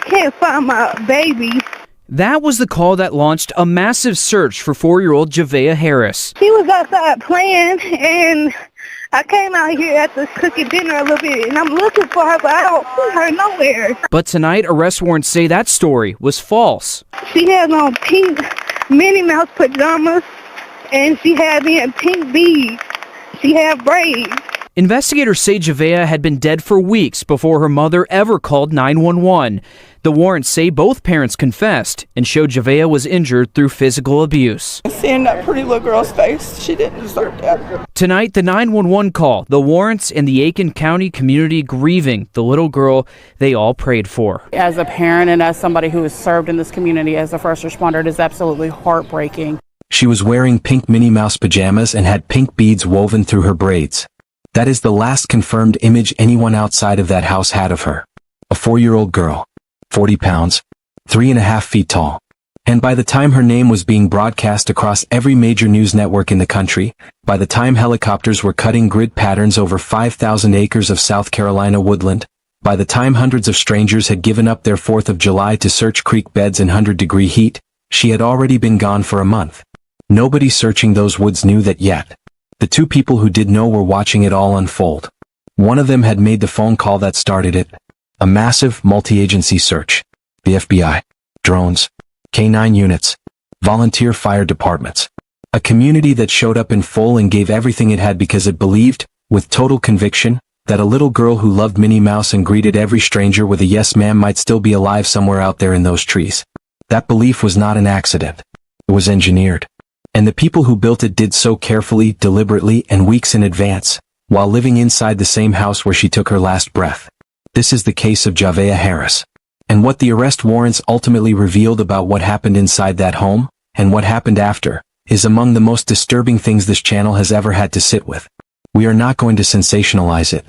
can't find my baby. That was the call that launched a massive search for 4-year-old Javeayah Harris. She was outside playing, and I came out here after cooking dinner a little bit, and I'm looking for her, but I don't see her nowhere. But tonight, arrest warrants say that story was false. She has on pink Minnie Mouse pajamas, and she had in pink beads. She had braids. Investigators say Javeayah had been dead for weeks before her mother ever called 911. The warrants say both parents confessed and showed Javeayah was injured through physical abuse. Seeing that pretty little girl's face, she didn't deserve that. Tonight, the 911 call, the warrants, and the Aiken County community grieving the little girl they all prayed for. As a parent and as somebody who has served in this community as a first responder, it is absolutely heartbreaking. She was wearing pink Minnie Mouse pajamas and had pink beads woven through her braids. That is the last confirmed image anyone outside of that house had of her. A 4-year-old girl, 40 pounds, 3.5 feet tall. And by the time her name was being broadcast across every major news network in the country, by the time helicopters were cutting grid patterns over 5,000 acres of South Carolina woodland, by the time hundreds of strangers had given up their 4th of July to search creek beds in 100-degree heat, she had already been gone for a month. Nobody searching those woods knew that yet. The two people who did know were watching it all unfold. One of them had made the phone call that started it. A massive, multi-agency search. The FBI, drones, K-9 units, volunteer fire departments. A community that showed up in full and gave everything it had because it believed, with total conviction, that a little girl who loved Minnie Mouse and greeted every stranger with a yes ma'am might still be alive somewhere out there in those trees. That belief was not an accident. It was engineered. And the people who built it did so carefully, deliberately, and weeks in advance, while living inside the same house where she took her last breath. This is the case of Javeayah Harris. And what the arrest warrants ultimately revealed about what happened inside that home, and what happened after, is among the most disturbing things this channel has ever had to sit with. We are not going to sensationalize it.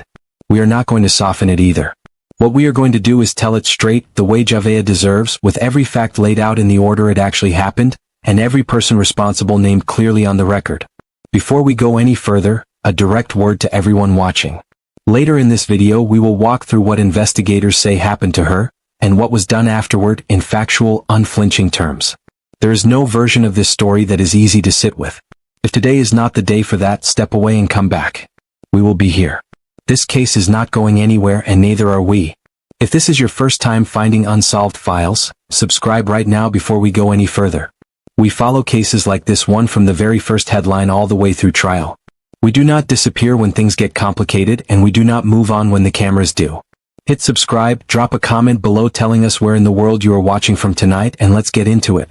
We are not going to soften it either. What we are going to do is tell it straight, the way Javeayah deserves, with every fact laid out in the order it actually happened, and every person responsible named clearly on the record. Before we go any further, a direct word to everyone watching. Later in this video we will walk through what investigators say happened to her, and what was done afterward in factual, unflinching terms. There is no version of this story that is easy to sit with. If today is not the day for that, step away and come back. We will be here. This case is not going anywhere and neither are we. If this is your first time finding unsolved files, subscribe right now before we go any further. We follow cases like this one from the very first headline all the way through trial. We do not disappear when things get complicated and we do not move on when the cameras do. Hit subscribe, drop a comment below telling us where in the world you are watching from tonight and let's get into it.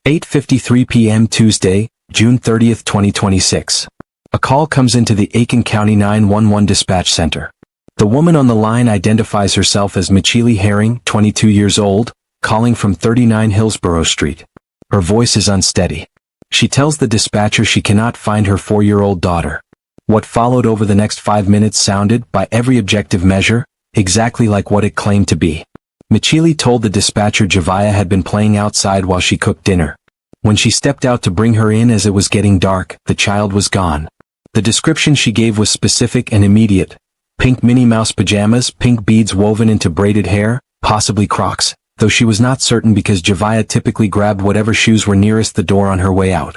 8:53 p.m. Tuesday, June 30th, 2026. A call comes into the Aiken County 911 dispatch center. The woman on the line identifies herself as Michelle Herring, 22 years old, calling from 39 Hillsborough Street. Her voice is unsteady. She tells the dispatcher she cannot find her 4-year-old daughter. What followed over the next 5 minutes sounded, by every objective measure, exactly like what it claimed to be. Michelle told the dispatcher Javeayah had been playing outside while she cooked dinner. When she stepped out to bring her in as it was getting dark, the child was gone. The description she gave was specific and immediate. Pink Minnie Mouse pajamas, pink beads woven into braided hair, possibly Crocs, though she was not certain because Javeayah typically grabbed whatever shoes were nearest the door on her way out.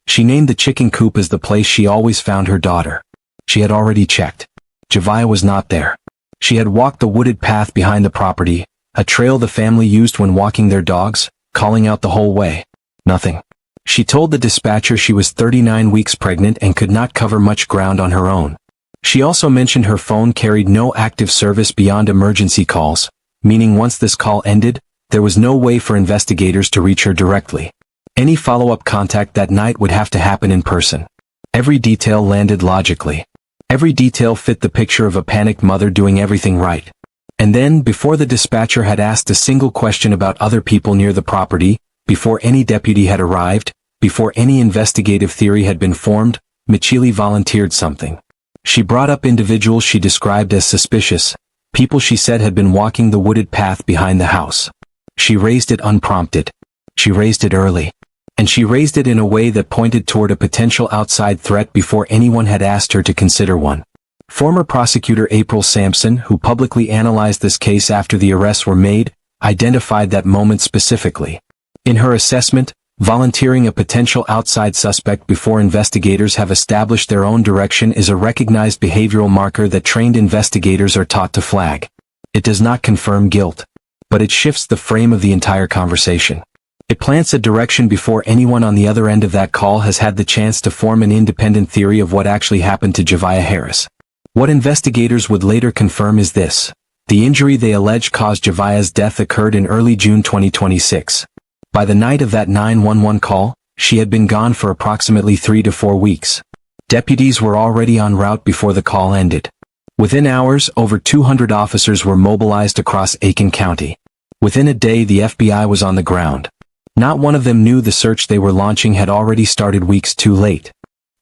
She named the chicken coop as the place she always found her daughter. She had already checked. Javeayah was not there. She had walked the wooded path behind the property, a trail the family used when walking their dogs, calling out the whole way. Nothing. She told the dispatcher she was 39 weeks pregnant and could not cover much ground on her own. She also mentioned her phone carried no active service beyond emergency calls, meaning once this call ended, there was no way for investigators to reach her directly. Any follow-up contact that night would have to happen in person. Every detail landed logically. Every detail fit the picture of a panicked mother doing everything right. And then, before the dispatcher had asked a single question about other people near the property, before any deputy had arrived, before any investigative theory had been formed, Michelle volunteered something. She brought up individuals she described as suspicious, people she said had been walking the wooded path behind the house. She raised it unprompted. She raised it early. And she raised it in a way that pointed toward a potential outside threat before anyone had asked her to consider one. Former prosecutor April Sampson, who publicly analyzed this case after the arrests were made, identified that moment specifically. In her assessment, volunteering a potential outside suspect before investigators have established their own direction is a recognized behavioral marker that trained investigators are taught to flag. It does not confirm guilt, but it shifts the frame of the entire conversation. It plants a direction before anyone on the other end of that call has had the chance to form an independent theory of what actually happened to Javeayah Harris. What investigators would later confirm is this: the injury they allege caused Javeayah's death occurred in early June 2026. By the night of that 911 call, she had been gone for approximately 3 to 4 weeks. Deputies were already en route before the call ended. Within hours, over 200 officers were mobilized across Aiken County. Within a day, the FBI was on the ground. Not one of them knew the search they were launching had already started weeks too late.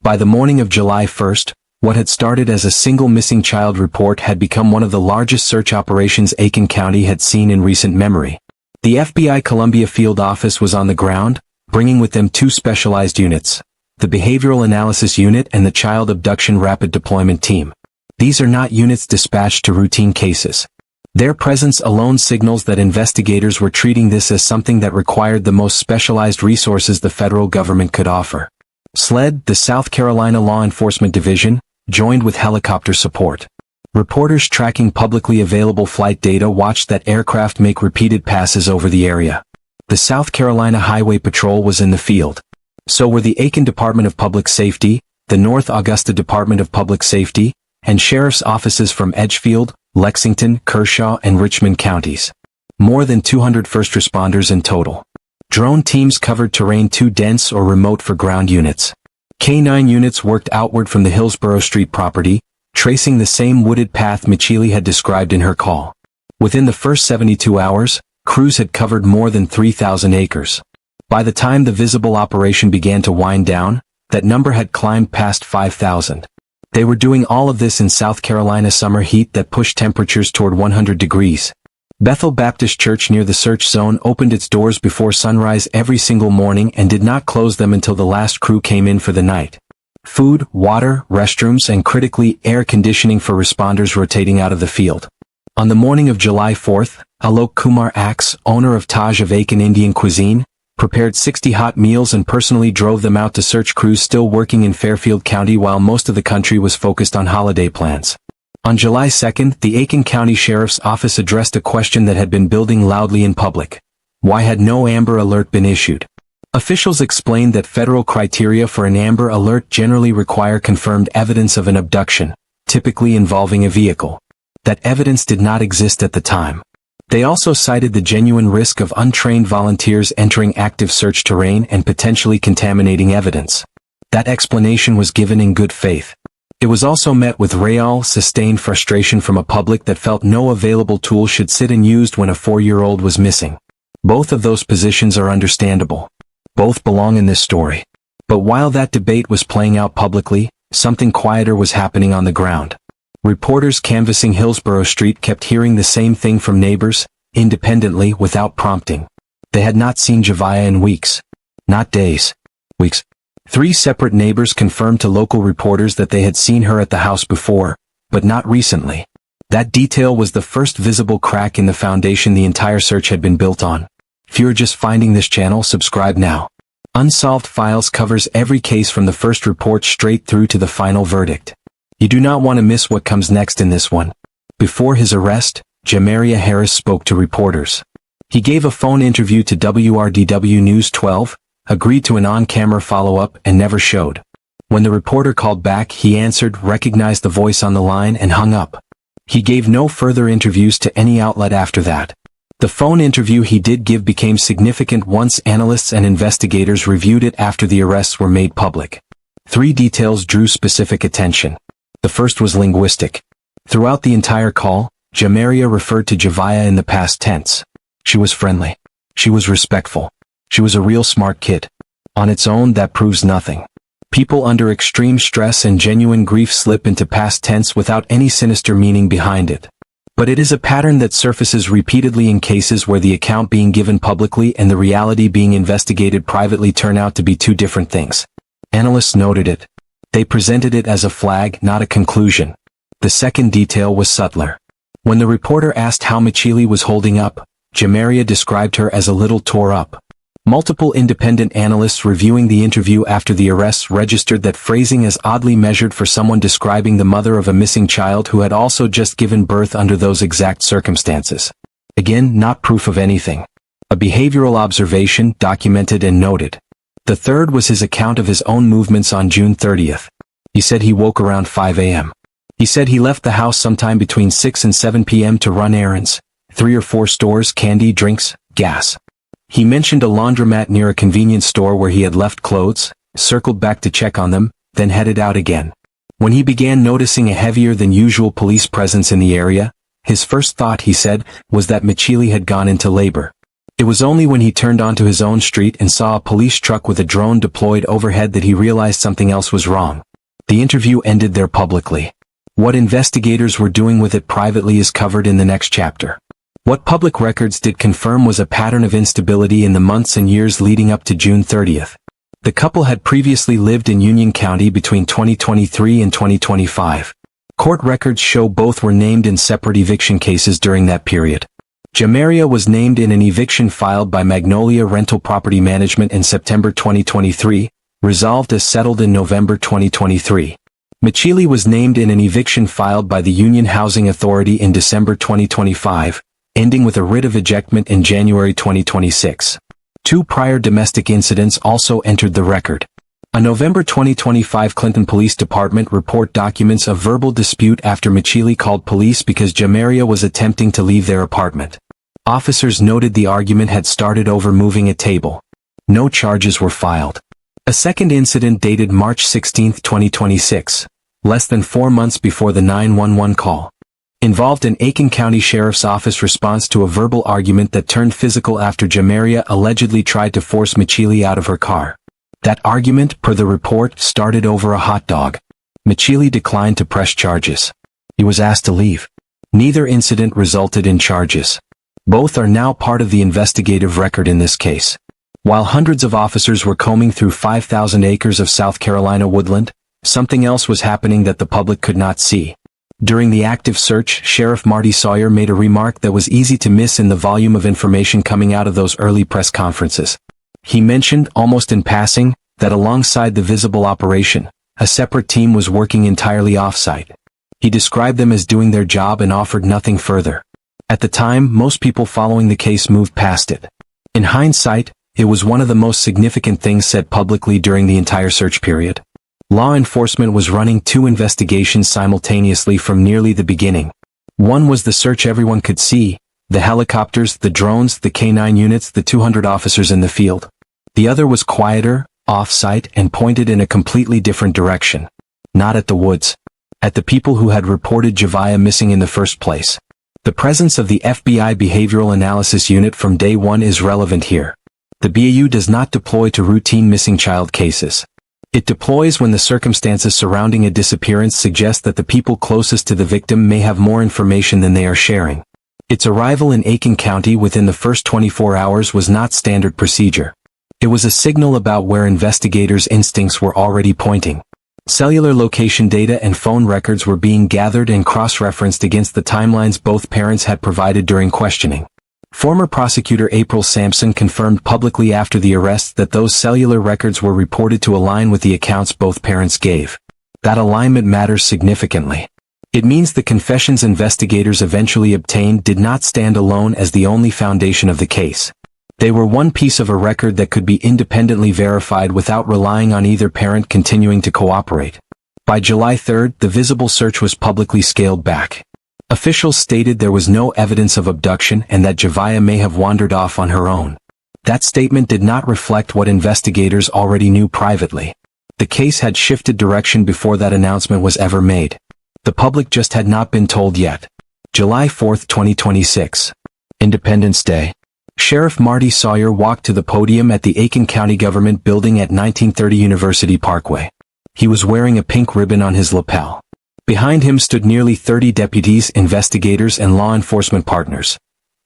By the morning of July 1st, what had started as a single missing child report had become one of the largest search operations Aiken County had seen in recent memory. The FBI Columbia Field Office was on the ground, bringing with them 2 specialized units, the Behavioral Analysis Unit and the Child Abduction Rapid Deployment Team. These are not units dispatched to routine cases. Their presence alone signals that investigators were treating this as something that required the most specialized resources the federal government could offer. SLED, the South Carolina Law Enforcement Division, joined with helicopter support. Reporters tracking publicly available flight data watched that aircraft make repeated passes over the area. The South Carolina Highway Patrol was in the field. So were the Aiken Department of Public Safety, the North Augusta Department of Public Safety, and sheriff's offices from Edgefield, Lexington, Kershaw, and Richmond counties. More than 200 first responders in total. Drone teams covered terrain too dense or remote for ground units. K-9 units worked outward from the Hillsborough Street property, tracing the same wooded path Michele had described in her call. Within the first 72 hours, crews had covered more than 3,000 acres. By the time the visible operation began to wind down, that number had climbed past 5,000. They were doing all of this in South Carolina summer heat that pushed temperatures toward 100 degrees. Bethel Baptist Church near the search zone opened its doors before sunrise every single morning and did not close them until the last crew came in for the night. Food, water, restrooms, and critically, air conditioning for responders rotating out of the field. On the morning of July 4th, Alok Kumar Axe, owner of Taj of Aiken Indian Cuisine, prepared 60 hot meals and personally drove them out to search crews still working in Fairfield County while most of the country was focused on holiday plans. On July 2nd, the Aiken County Sheriff's Office addressed a question that had been building loudly in public. Why had no Amber Alert been issued? Officials explained that federal criteria for an Amber Alert generally require confirmed evidence of an abduction, typically involving a vehicle. That evidence did not exist at the time. They also cited the genuine risk of untrained volunteers entering active search terrain and potentially contaminating evidence. That explanation was given in good faith. It was also met with real, sustained frustration from a public that felt no available tool should sit unused when a 4-year-old was missing. Both of those positions are understandable. Both belong in this story. But while that debate was playing out publicly, something quieter was happening on the ground. Reporters canvassing Hillsborough Street kept hearing the same thing from neighbors, independently, without prompting. They had not seen Javeayah in weeks. Not days. Weeks. 3 separate neighbors confirmed to local reporters that they had seen her at the house before, but not recently. That detail was the first visible crack in the foundation the entire search had been built on. If you're just finding this channel, subscribe now. Unsolved Files covers every case from the first report straight through to the final verdict. You do not want to miss what comes next in this one. Before his arrest, Javeayah Harris spoke to reporters. He gave a phone interview to WRDW News 12, agreed to an on-camera follow-up, and never showed. When the reporter called back, he answered, recognized the voice on the line, and hung up. He gave no further interviews to any outlet after that. The phone interview he did give became significant once analysts and investigators reviewed it after the arrests were made public. 3 details drew specific attention. The first was linguistic. Throughout the entire call, Javeayah referred to Javeayah in the past tense. She was friendly. She was respectful. She was a real smart kid. On its own, that proves nothing. People under extreme stress and genuine grief slip into past tense without any sinister meaning behind it. But it is a pattern that surfaces repeatedly in cases where the account being given publicly and the reality being investigated privately turn out to be 2 different things. Analysts noted it. They presented it as a flag, not a conclusion. The second detail was subtler. When the reporter asked how Michele was holding up, Javeayah described her as a little tore up. Multiple independent analysts reviewing the interview after the arrests registered that phrasing as oddly measured for someone describing the mother of a missing child who had also just given birth under those exact circumstances. Again, not proof of anything. A behavioral observation, documented and noted. The third was his account of his own movements on June 30th. He said he woke around 5 a.m. He said he left the house sometime between 6 and 7 p.m. to run errands, 3 or 4 stores, candy, drinks, gas. He mentioned a laundromat near a convenience store where he had left clothes, circled back to check on them, then headed out again. When he began noticing a heavier than usual police presence in the area, his first thought, he said, was that Michele had gone into labor. It was only when he turned onto his own street and saw a police truck with a drone deployed overhead that he realized something else was wrong. The interview ended there publicly. What investigators were doing with it privately is covered in the next chapter. What public records did confirm was a pattern of instability in the months and years leading up to June 30th. The couple had previously lived in Union County between 2023 and 2025. Court records show both were named in separate eviction cases during that period. Javeayah was named in an eviction filed by Magnolia Rental Property Management in September 2023, resolved as settled in November 2023. Michele was named in an eviction filed by the Union Housing Authority in December 2025, ending with a writ of ejectment in January 2026. 2 prior domestic incidents also entered the record. A November 2025 Clinton Police Department report documents a verbal dispute after Michele called police because Javeayah was attempting to leave their apartment. Officers noted the argument had started over moving a table. No charges were filed. A second incident dated March 16, 2026, less than 4 months before the 911 call, involved an Aiken County Sheriff's Office response to a verbal argument that turned physical after Javeayah allegedly tried to force Michele out of her car. That argument, per the report, started over a hot dog. Michele declined to press charges. He was asked to leave. Neither incident resulted in charges. Both are now part of the investigative record in this case. While hundreds of officers were combing through 5,000 acres of South Carolina woodland, something else was happening that the public could not see. During the active search, Sheriff Marty Sawyer made a remark that was easy to miss in the volume of information coming out of those early press conferences. He mentioned, almost in passing, that alongside the visible operation, a separate team was working entirely off-site. He described them as doing their job and offered nothing further. At the time, most people following the case moved past it. In hindsight, it was one of the most significant things said publicly during the entire search period. Law enforcement was running 2 investigations simultaneously from nearly the beginning. One was the search everyone could see, the helicopters, the drones, the K-9 units, the 200 officers in the field. The other was quieter, off-site, and pointed in a completely different direction. Not at the woods. At the people who had reported Javeayah missing in the first place. The presence of the FBI Behavioral Analysis Unit from day one is relevant here. The BAU does not deploy to routine missing child cases. It deploys when the circumstances surrounding a disappearance suggest that the people closest to the victim may have more information than they are sharing. Its arrival in Aiken County within the first 24 hours was not standard procedure. It was a signal about where investigators' instincts were already pointing. Cellular location data and phone records were being gathered and cross-referenced against the timelines both parents had provided during questioning. Former prosecutor April Sampson confirmed publicly after the arrest that those cellular records were reported to align with the accounts both parents gave. That alignment matters significantly. It means the confessions investigators eventually obtained did not stand alone as the only foundation of the case. They were one piece of a record that could be independently verified without relying on either parent continuing to cooperate. By July 3rd, the visible search was publicly scaled back. Officials stated there was no evidence of abduction and that Javeayah may have wandered off on her own. That statement did not reflect what investigators already knew privately. The case had shifted direction before that announcement was ever made. The public just had not been told yet. July 4, 2026. Independence Day. Sheriff Marty Sawyer walked to the podium at the Aiken County Government Building at 1930 University Parkway. He was wearing a pink ribbon on his lapel. Behind him stood nearly 30 deputies, investigators, and law enforcement partners.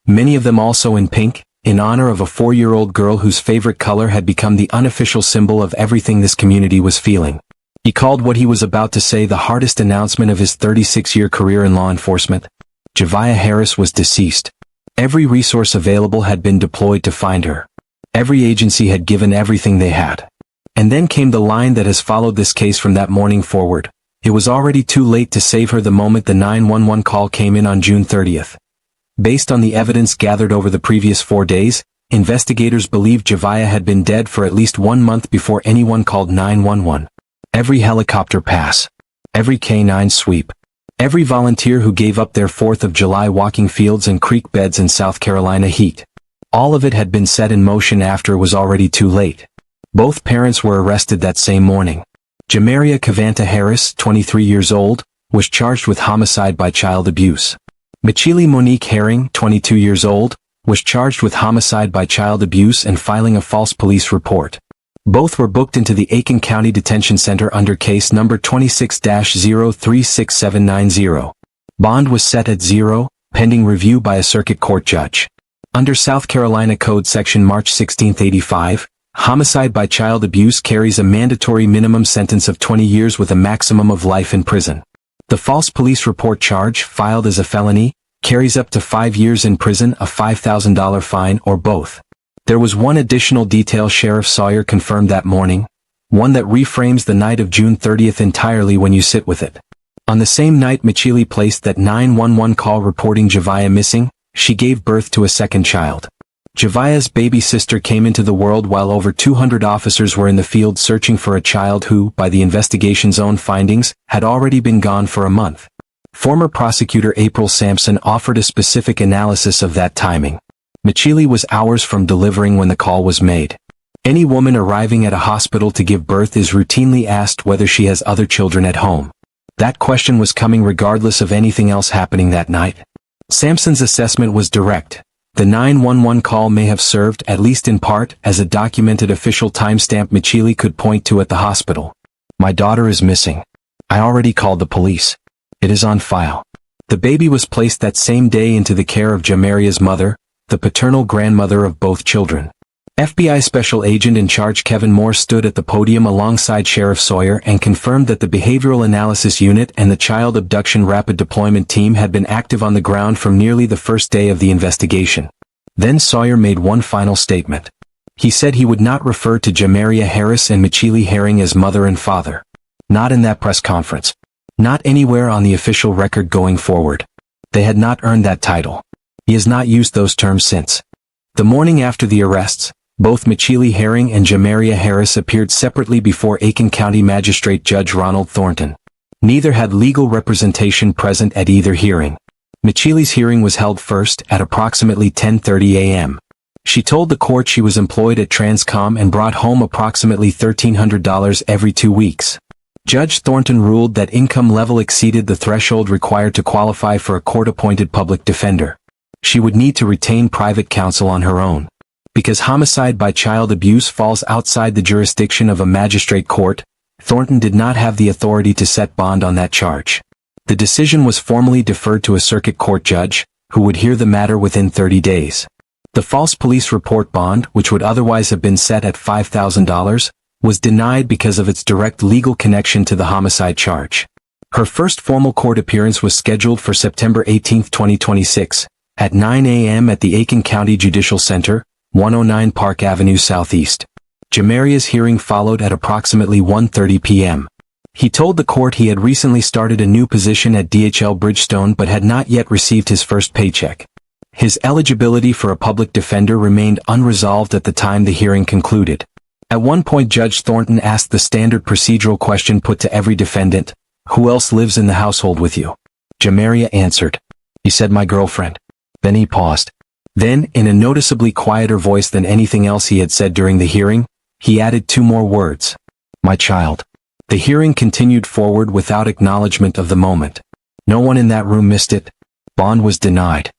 Many of them also in pink, in honor of a 4-year-old girl whose favorite color had become the unofficial symbol of everything this community was feeling. He called what he was about to say the hardest announcement of his 36-year career in law enforcement. Javeayah Harris was deceased. Every resource available had been deployed to find her. Every agency had given everything they had. And then came the line that has followed this case from that morning forward. It was already too late to save her the moment the 911 call came in on June 30th. Based on the evidence gathered over the previous 4 days, investigators believed Javeayah had been dead for at least 1 month before anyone called 911. Every helicopter pass, every K-9 sweep, every volunteer who gave up their 4th of July walking fields and creek beds in South Carolina heat. All of it had been set in motion after it was already too late. Both parents were arrested that same morning. Javeayah Harris, 23 years old, was charged with homicide by child abuse. Michele Monique Herring, 22 years old, was charged with homicide by child abuse and filing a false police report. Both were booked into the Aiken County Detention Center under case number 26-036790. Bond was set at 0, pending review by a circuit court judge. Under South Carolina Code Section March 1685, homicide by child abuse carries a mandatory minimum sentence of 20 years with a maximum of life in prison. The false police report charge, filed as a felony, carries up to 5 years in prison, a $5,000 fine, or both. There was one additional detail Sheriff Sawyer confirmed that morning, one that reframes the night of June 30th entirely when you sit with it. On the same night Michele placed that 911 call reporting Javeayah missing, she gave birth to a second child. Javeayah's baby sister came into the world while over 200 officers were in the field searching for a child who, by the investigation's own findings, had already been gone for a month. Former prosecutor April Sampson offered a specific analysis of that timing. Michele was hours from delivering when the call was made. Any woman arriving at a hospital to give birth is routinely asked whether she has other children at home. That question was coming regardless of anything else happening that night. Sampson's assessment was direct. The 911 call may have served, at least in part, as a documented official timestamp Michele could point to at the hospital. My daughter is missing. I already called the police. It is on file. The baby was placed that same day into the care of Javeayah's mother, the paternal grandmother of both children. FBI Special Agent in charge Kevin Moore stood at the podium alongside Sheriff Sawyer and confirmed that the Behavioral Analysis Unit and the Child Abduction Rapid Deployment Team had been active on the ground from nearly the first day of the investigation. Then Sawyer made one final statement. He said he would not refer to Javeayah Harris and Michele Herring as mother and father. Not in that press conference. Not anywhere on the official record going forward. They had not earned that title. He has not used those terms since. The morning after the arrests, both Michele Herring and Javeayah Harris appeared separately before Aiken County Magistrate Judge Ronald Thornton. Neither had legal representation present at either hearing. Michele's hearing was held first at approximately 10:30 a.m. She told the court she was employed at Transcom and brought home approximately $1,300 every 2 weeks. Judge Thornton ruled that income level exceeded the threshold required to qualify for a court-appointed public defender. She would need to retain private counsel on her own. Because homicide by child abuse falls outside the jurisdiction of a magistrate court, Thornton did not have the authority to set bond on that charge. The decision was formally deferred to a circuit court judge, who would hear the matter within 30 days. The false police report bond, which would otherwise have been set at $5,000, was denied because of its direct legal connection to the homicide charge. Her first formal court appearance was scheduled for September 18, 2026, at 9 a.m. at the Aiken County Judicial Center, 109 Park Avenue Southeast. Javeayah's hearing followed at approximately 1:30 p.m. He told the court he had recently started a new position at DHL Bridgestone but had not yet received his first paycheck. His eligibility for a public defender remained unresolved at the time the hearing concluded. At one point Judge Thornton asked the standard procedural question put to every defendant, "Who else lives in the household with you?" Javeayah answered, "He said my girlfriend." Then he paused. Then, in a noticeably quieter voice than anything else he had said during the hearing, he added 2 more words. "My child." The hearing continued forward without acknowledgement of the moment. No one in that room missed it. Bond was denied.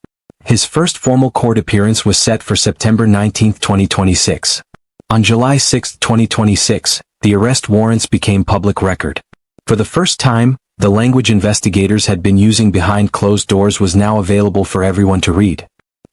His first formal court appearance was set for September 19, 2026. On July 6, 2026, the arrest warrants became public record. For the first time, the language investigators had been using behind closed doors was now available for everyone to read.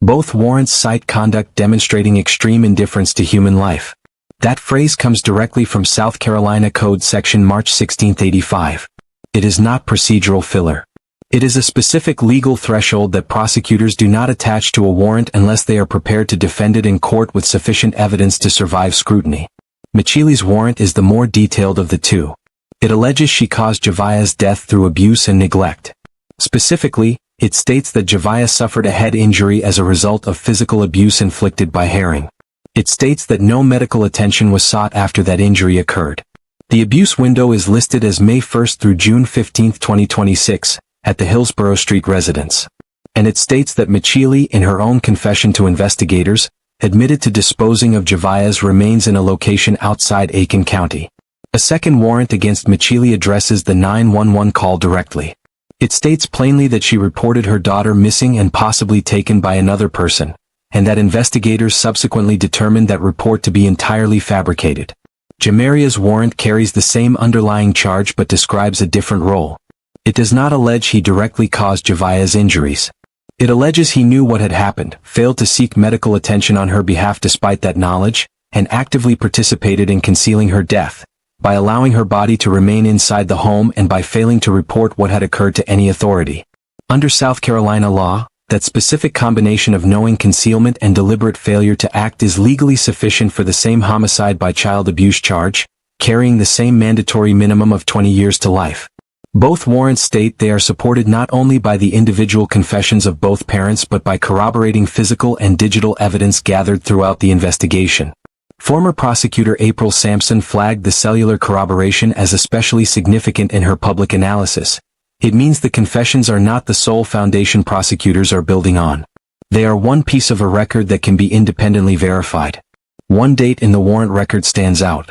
Both warrants cite conduct demonstrating extreme indifference to human life. That phrase comes directly from South Carolina Code Section March 1685. It is not procedural filler. It is a specific legal threshold that prosecutors do not attach to a warrant unless they are prepared to defend it in court with sufficient evidence to survive scrutiny. Michili's warrant is the more detailed of the two. It alleges she caused Javeayah's death through abuse and neglect. Specifically, it states that Javeayah suffered a head injury as a result of physical abuse inflicted by Herring. It states that no medical attention was sought after that injury occurred. The abuse window is listed as May 1 through June 15, 2026, at the Hillsborough Street residence. And it states that Michili, in her own confession to investigators, admitted to disposing of Javeayah's remains in a location outside Aiken County. A second warrant against Michili addresses the 911 call directly. It states plainly that she reported her daughter missing and possibly taken by another person, and that investigators subsequently determined that report to be entirely fabricated. Javeayah's warrant carries the same underlying charge but describes a different role. It does not allege he directly caused Javeayah's injuries. It alleges he knew what had happened, failed to seek medical attention on her behalf despite that knowledge, and actively participated in concealing her death, by allowing her body to remain inside the home and by failing to report what had occurred to any authority. Under South Carolina law, that specific combination of knowing concealment and deliberate failure to act is legally sufficient for the same homicide by child abuse charge, carrying the same mandatory minimum of 20 years to life. Both warrants state they are supported not only by the individual confessions of both parents but by corroborating physical and digital evidence gathered throughout the investigation. Former prosecutor April Sampson flagged the cellular corroboration as especially significant in her public analysis. It means the confessions are not the sole foundation prosecutors are building on. They are one piece of a record that can be independently verified. One date in the warrant record stands out.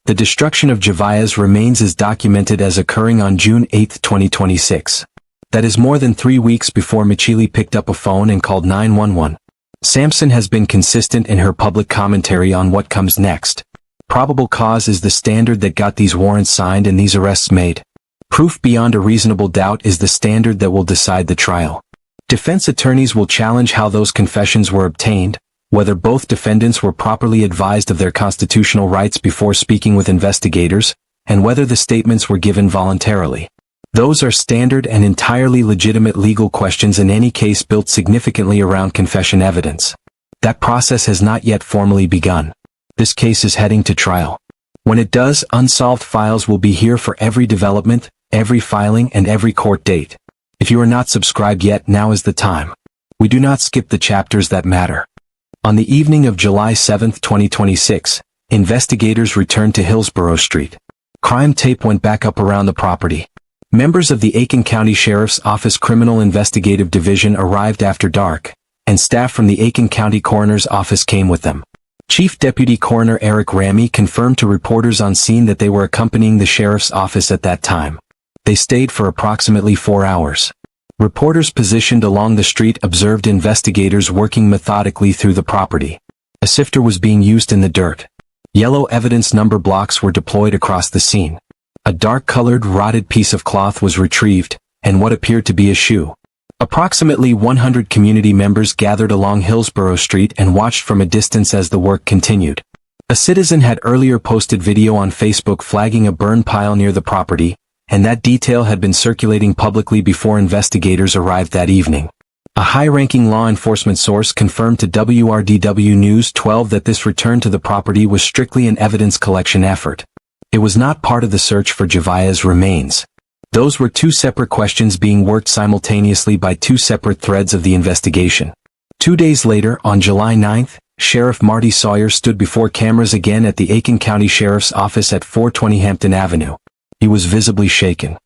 The destruction of Javeayah's remains is documented as occurring on June 8, 2026. That is more than 3 weeks before Michili picked up a phone and called 911. Sampson has been consistent in her public commentary on what comes next. Probable cause is the standard that got these warrants signed and these arrests made. Proof beyond a reasonable doubt is the standard that will decide the trial. Defense attorneys will challenge how those confessions were obtained, whether both defendants were properly advised of their constitutional rights before speaking with investigators, and whether the statements were given voluntarily. Those are standard and entirely legitimate legal questions in any case built significantly around confession evidence. That process has not yet formally begun. This case is heading to trial. When it does, unsolved files will be here for every development, every filing, and every court date. If you are not subscribed yet, now is the time. We do not skip the chapters that matter. On the evening of July 7, 2026, investigators returned to Hillsborough Street. Crime tape went back up around the property. Members of the Aiken County Sheriff's Office Criminal Investigative Division arrived after dark, and staff from the Aiken County Coroner's Office came with them. Chief Deputy Coroner Eric Ramey confirmed to reporters on scene that they were accompanying the sheriff's office at that time. They stayed for approximately 4 hours. Reporters positioned along the street observed investigators working methodically through the property. A sifter was being used in the dirt. Yellow evidence number blocks were deployed across the scene. A dark-colored rotted piece of cloth was retrieved, and what appeared to be a shoe. Approximately 100 community members gathered along Hillsborough Street and watched from a distance as the work continued. A citizen had earlier posted video on Facebook flagging a burn pile near the property, and that detail had been circulating publicly before investigators arrived that evening. A high-ranking law enforcement source confirmed to WRDW News 12 that this return to the property was strictly an evidence collection effort. It was not part of the search for Javeayah's remains. Those were two separate questions being worked simultaneously by two separate threads of the investigation. 2 days later, on July 9th, Sheriff Marty Sawyer stood before cameras again at the Aiken County Sheriff's Office at 420 Hampton Avenue. He was visibly shaken.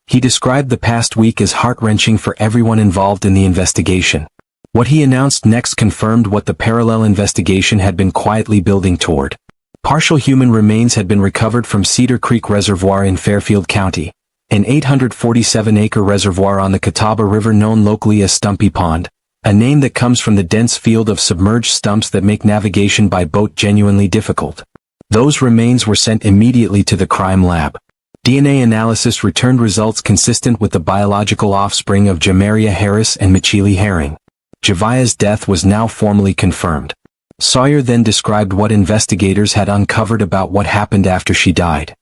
He described the past week as heart-wrenching for everyone involved in the investigation. What he announced next confirmed what the parallel investigation had been quietly building toward. Partial human remains had been recovered from Cedar Creek Reservoir in Fairfield County, an 847-acre reservoir on the Catawba River known locally as Stumpy Pond, a name that comes from the dense field of submerged stumps that make navigation by boat genuinely difficult. Those remains were sent immediately to the crime lab. DNA analysis returned results consistent with the biological offspring of Javeayah Harris and Michili Herring. Javeayah's death was now formally confirmed. Sawyer then described what investigators had uncovered about what happened after she died.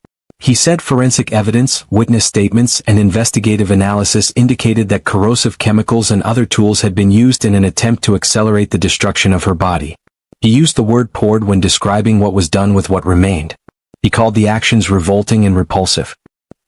He said forensic evidence, witness statements, and investigative analysis indicated that corrosive chemicals and other tools had been used in an attempt to accelerate the destruction of her body. He used the word poured when describing what was done with what remained. He called the actions revolting and repulsive.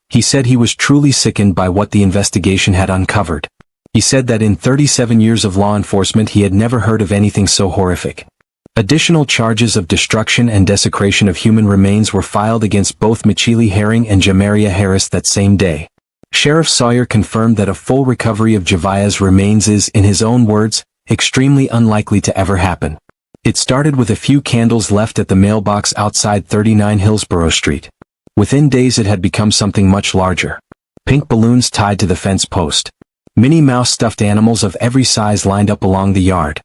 He said he was truly sickened by what the investigation had uncovered. He said that in 37 years of law enforcement he had never heard of anything so horrific. Additional charges of destruction and desecration of human remains were filed against both Michele Herring and Javeayah Harris that same day. Sheriff Sawyer confirmed that a full recovery of Javeayah's remains is, in his own words, extremely unlikely to ever happen. It started with a few candles left at the mailbox outside 39 Hillsborough Street. Within days it had become something much larger. Pink balloons tied to the fence post. Minnie Mouse stuffed animals of every size lined up along the yard.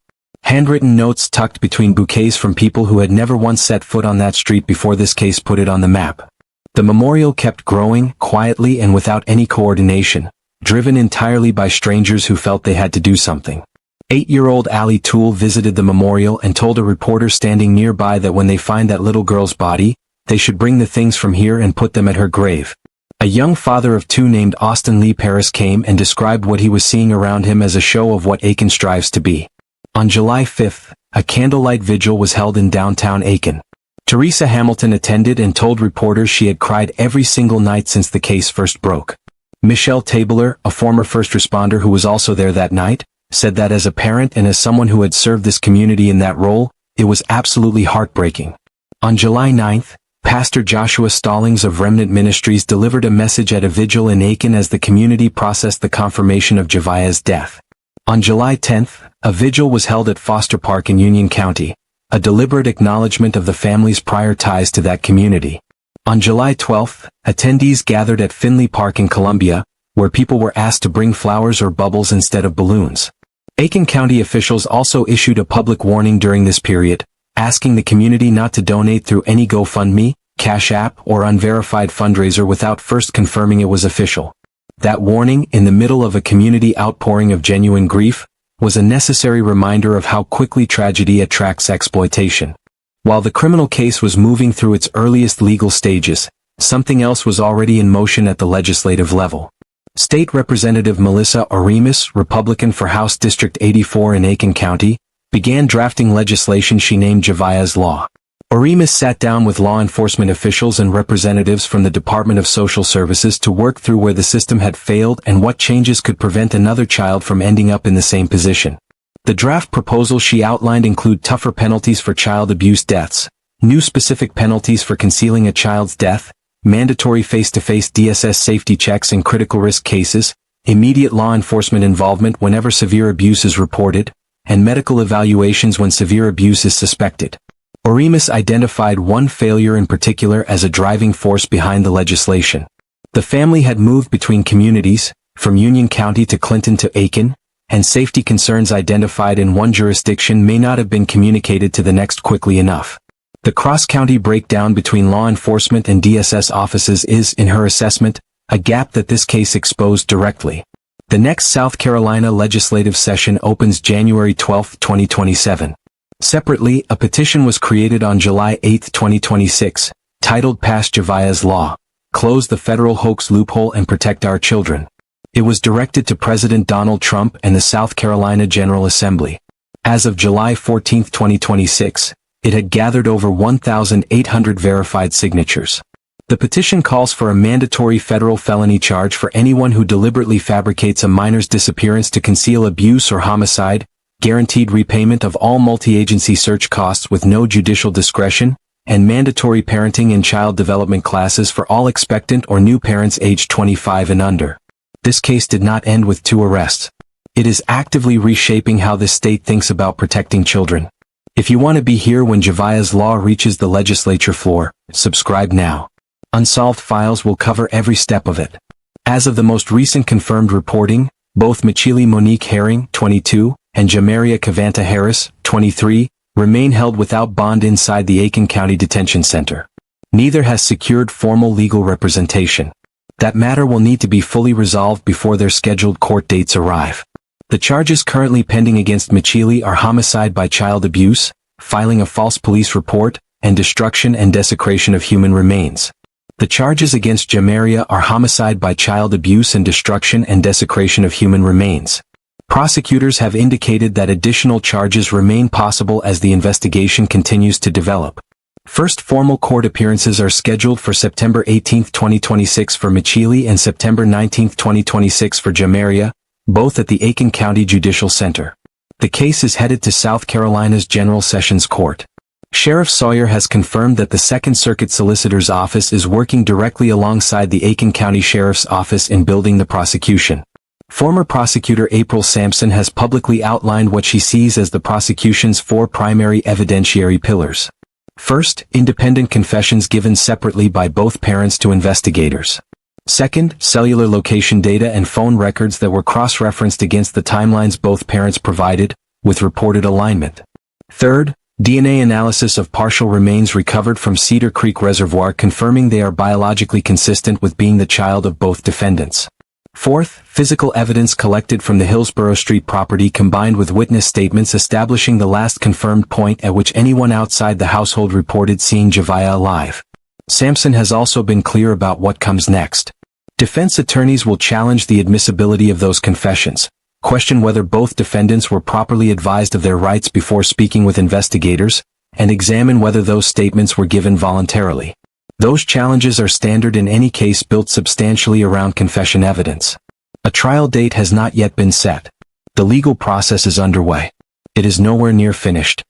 Handwritten notes tucked between bouquets from people who had never once set foot on that street before this case put it on the map. The memorial kept growing, quietly and without any coordination, driven entirely by strangers who felt they had to do something. 8-year-old Allie Toole visited the memorial and told a reporter standing nearby that when they find that little girl's body, they should bring the things from here and put them at her grave. A young father of two named Austin Lee Paris came and described what he was seeing around him as a show of what Aiken strives to be. On July 5th, a candlelight vigil was held in downtown Aiken. Teresa Hamilton attended and told reporters she had cried every single night since the case first broke. Michelle Tabler, a former first responder who was also there that night, said that as a parent and as someone who had served this community in that role, it was absolutely heartbreaking. On July 9th, Pastor Joshua Stallings of Remnant Ministries delivered a message at a vigil in Aiken as the community processed the confirmation of Javeayah's death. On July 10th, a vigil was held at Foster Park in Union County, a deliberate acknowledgement of the family's prior ties to that community. On July 12th, attendees gathered at Finley Park in Columbia, where people were asked to bring flowers or bubbles instead of balloons. Aiken County officials also issued a public warning during this period, asking the community not to donate through any GoFundMe, Cash App, or unverified fundraiser without first confirming it was official. That warning, in the middle of a community outpouring of genuine grief, was a necessary reminder of how quickly tragedy attracts exploitation. While the criminal case was moving through its earliest legal stages, something else was already in motion at the legislative level. State Representative Melissa Oremus, Republican for House District 84 in Aiken County, began drafting legislation she named Javeayah's Law. Oremus sat down with law enforcement officials and representatives from the Department of Social Services to work through where the system had failed and what changes could prevent another child from ending up in the same position. The draft proposals she outlined include tougher penalties for child abuse deaths, new specific penalties for concealing a child's death, mandatory face-to-face DSS safety checks in critical risk cases, immediate law enforcement involvement whenever severe abuse is reported, and medical evaluations when severe abuse is suspected. Oremus identified one failure in particular as a driving force behind the legislation. The family had moved between communities, from Union County to Clinton to Aiken, and safety concerns identified in one jurisdiction may not have been communicated to the next quickly enough. The cross-county breakdown between law enforcement and DSS offices is, in her assessment, a gap that this case exposed directly. The next South Carolina legislative session opens January 12, 2027. Separately, a petition was created on July 8, 2026, titled Pass Javeayah's Law, Close the Federal Hoax Loophole and Protect Our Children. It was directed to President Donald Trump and the South Carolina General Assembly. As of July 14, 2026, it had gathered over 1,800 verified signatures. The petition calls for a mandatory federal felony charge for anyone who deliberately fabricates a minor's disappearance to conceal abuse or homicide, guaranteed repayment of all multi-agency search costs with no judicial discretion, and mandatory parenting and child development classes for all expectant or new parents aged 25 and under. This case did not end with 2 arrests. It is actively reshaping how this state thinks about protecting children. If you want to be here when Javeayah's Law reaches the legislature floor, subscribe now. Unsolved Files will cover every step of it. As of the most recent confirmed reporting, both Michele Monique Herring, 22, and Javeayah Harris, 23, remain held without bond inside the Aiken County Detention Center. Neither has secured formal legal representation. That matter will need to be fully resolved before their scheduled court dates arrive. The charges currently pending against Michele are homicide by child abuse, filing a false police report, and destruction and desecration of human remains. The charges against Javeayah are homicide by child abuse and destruction and desecration of human remains. Prosecutors have indicated that additional charges remain possible as the investigation continues to develop. First formal court appearances are scheduled for September 18, 2026 for Michili and September 19, 2026 for Javeayah, both at the Aiken County Judicial Center. The case is headed to South Carolina's General Sessions Court. Sheriff Sawyer has confirmed that the Second Circuit Solicitor's Office is working directly alongside the Aiken County Sheriff's Office in building the prosecution. Former prosecutor April Sampson has publicly outlined what she sees as the prosecution's 4 primary evidentiary pillars. First, independent confessions given separately by both parents to investigators. Second, cellular location data and phone records that were cross-referenced against the timelines both parents provided, with reported alignment. Third, DNA analysis of partial remains recovered from Cedar Creek Reservoir confirming they are biologically consistent with being the child of both defendants. Fourth, physical evidence collected from the Hillsborough Street property combined with witness statements establishing the last confirmed point at which anyone outside the household reported seeing Javeayah alive. Sampson has also been clear about what comes next. Defense attorneys will challenge the admissibility of those confessions, question whether both defendants were properly advised of their rights before speaking with investigators, and examine whether those statements were given voluntarily. Those challenges are standard in any case built substantially around confession evidence. A trial date has not yet been set. The legal process is underway. It is nowhere near finished.